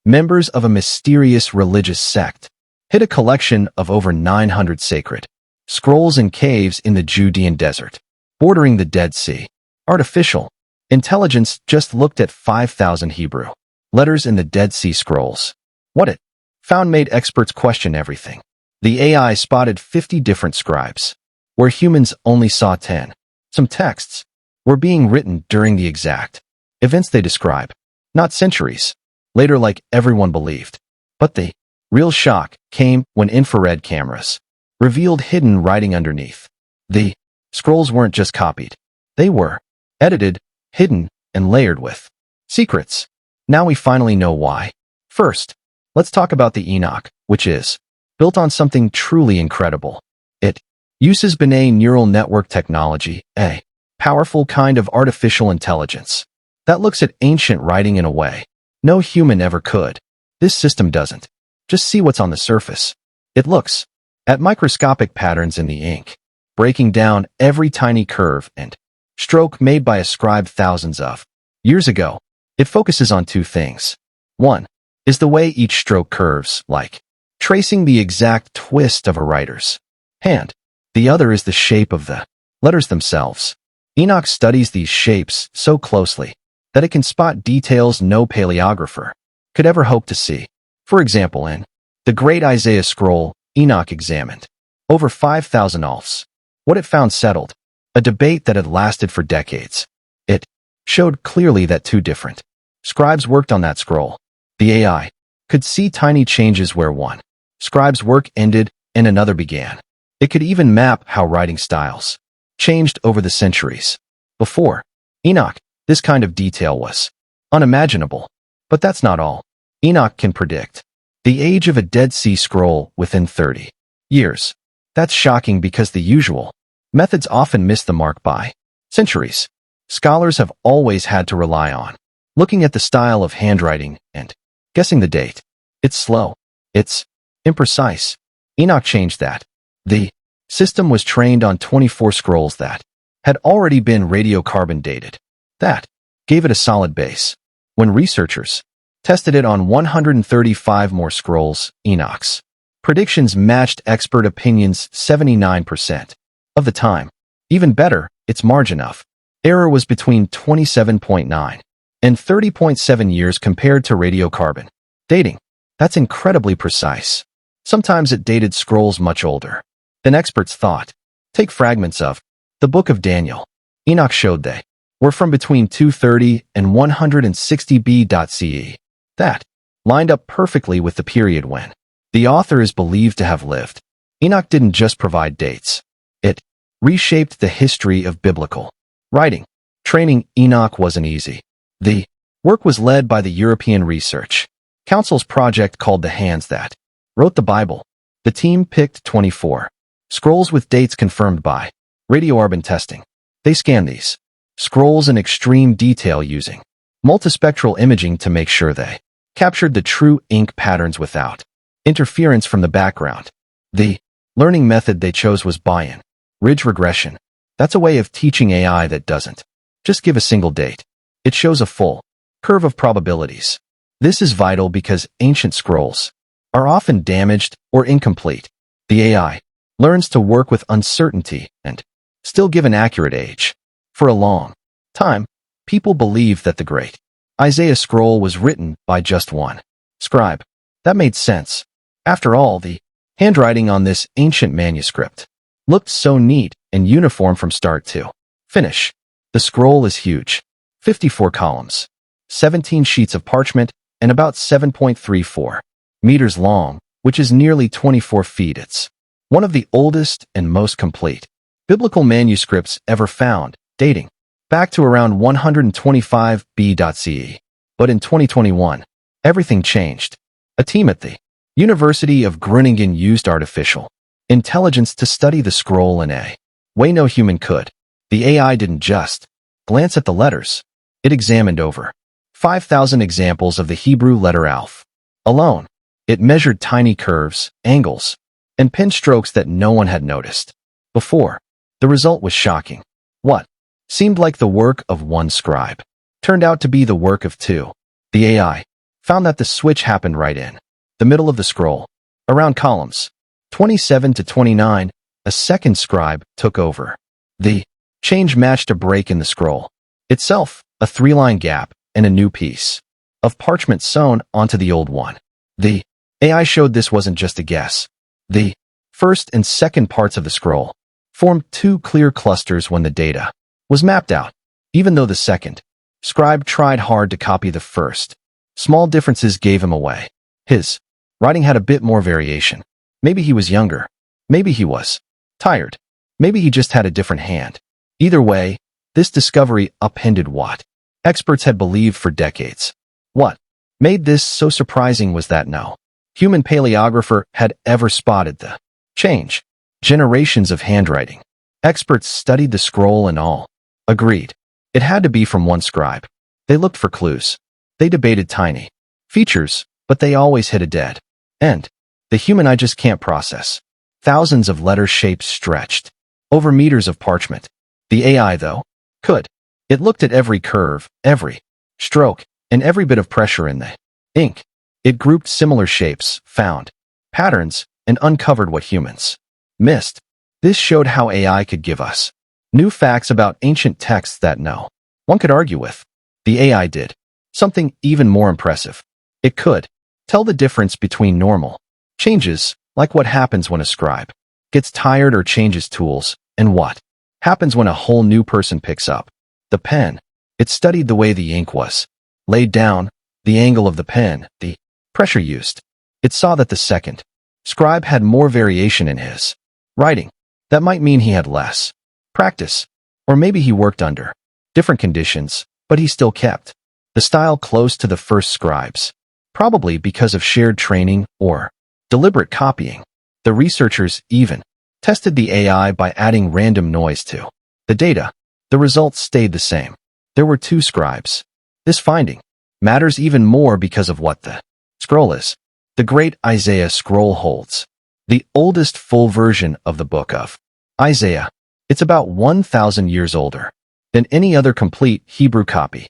members of a mysterious religious sect, hid a collection of over 900 sacred scrolls in caves in the Judean desert, bordering the Dead Sea. Artificial intelligence just looked at 5,000 Hebrew letters in the Dead Sea Scrolls. What it found made experts question everything. The AI spotted 50 different scribes, where humans only saw 10. Some texts were being written during the exact events they describe, not centuries later like everyone believed. But the real shock came when infrared cameras revealed hidden writing underneath. The scrolls weren't just copied. They were edited, hidden, and layered with secrets. Now we finally know why. First, let's talk about the Enoch, which is built on something truly incredible. It uses Binary neural network technology, a powerful kind of artificial intelligence that looks at ancient writing in a way no human ever could. This system doesn't just see what's on the surface. It looks at microscopic patterns in the ink, breaking down every tiny curve and stroke made by a scribe thousands of years ago. It focuses on two things. One is the way each stroke curves, like tracing the exact twist of a writer's hand. The other is the shape of the letters themselves. Enoch studies these shapes so closely that it can spot details no paleographer could ever hope to see. For example, in the Great Isaiah Scroll, Enoch examined over 5,000 alphs. What it found settled a debate that had lasted for decades. It showed clearly that two different scribes worked on that scroll. The AI could see tiny changes where one scribe's work ended and another began. It could even map how writing styles changed over the centuries. Before Enoch, this kind of detail was unimaginable. But that's not all. Enoch can predict the age of a Dead Sea Scroll within 30 years. That's shocking because the usual methods often miss the mark by centuries. Scholars have always had to rely on looking at the style of handwriting and guessing the date. It's slow. It's imprecise. Enoch changed that. The system was trained on 24 scrolls that had already been radiocarbon dated. That gave it a solid base. When researchers tested it on 135 more scrolls, Enoch's predictions matched expert opinions 79% of the time. Even better, its margin of error was between 27.9 and 30.7 years compared to radiocarbon dating. That's incredibly precise. Sometimes it dated scrolls much older than experts thought. Take fragments of the Book of Daniel. Enoch showed they were from between 230 and 160 BCE. That lined up perfectly with the period when the author is believed to have lived. Enoch didn't just provide dates. It reshaped the history of biblical writing. Training Enoch wasn't easy. The work was led by the European Research Council's project called the Hands That Wrote the Bible. The team picked 24 scrolls with dates confirmed by radiocarbon testing. They scanned these scrolls in extreme detail using multispectral imaging to make sure they captured the true ink patterns without interference from the background. The learning method they chose was Bayesian ridge regression. That's a way of teaching AI that doesn't just give a single date. It shows a full curve of probabilities. This is vital because ancient scrolls are often damaged or incomplete. The AI learns to work with uncertainty and still give an accurate age. For a long time, people believed that the Great Isaiah Scroll was written by just one scribe. That made sense. After all, the handwriting on this ancient manuscript looked so neat and uniform from start to finish. The scroll is huge. 54 columns, 17 sheets of parchment, and about 7.34 meters long, which is nearly 24 feet. It's one of the oldest and most complete biblical manuscripts ever found, dating back to around 125 BCE. But in 2021, everything changed. A team at the University of Groningen used artificial intelligence to study the scroll in a way no human could. The AI didn't just glance at the letters. It examined over 5,000 examples of the Hebrew letter Aleph. Alone, it measured tiny curves, angles, and pen strokes that no one had noticed before. The result was shocking. What seemed like the work of one scribe turned out to be the work of two. The AI found that the switch happened right in the middle of the scroll, around columns 27 to 29. A second scribe took over. The change matched a break in the scroll itself, a 3-line gap, and a new piece of parchment sewn onto the old one. The AI showed this wasn't just a guess. The first and second parts of the scroll formed 2 clear clusters when the data was mapped out. Even though the second scribe tried hard to copy the first, small differences gave him away. His writing had a bit more variation. Maybe he was younger. Maybe he was tired. Maybe he just had a different hand. Either way, this discovery upended what experts had believed for decades. What made this so surprising was that no human paleographer had ever spotted the change. Generations of handwriting. Experts studied the scroll and all agreed it had to be from one scribe. They looked for clues. They debated tiny features, but they always hit a dead end. The human eye just can't process thousands of letter shapes stretched over meters of parchment. The AI, though, could. It looked at every curve, every stroke, and every bit of pressure in the ink. It grouped similar shapes, found patterns, and uncovered what humans missed. This showed how AI could give us new facts about ancient texts that no one could argue with. The AI did something even more impressive. It could tell the difference between normal changes, like what happens when a scribe gets tired or changes tools, and what happens when a whole new person picks up the pen. It studied the way the ink was laid down, the angle of the pen, the pressure used. It saw that the second scribe had more variation in his writing. That might mean he had less practice, or maybe he worked under different conditions, but he still kept the style close to the first scribes, probably because of shared training or deliberate copying. The researchers even tested the AI by adding random noise to the data. The results stayed the same. There were 2 scribes. This finding matters even more because of what the scroll is. The Great Isaiah Scroll holds the oldest full version of the book of Isaiah. It's about 1,000 years older than any other complete Hebrew copy.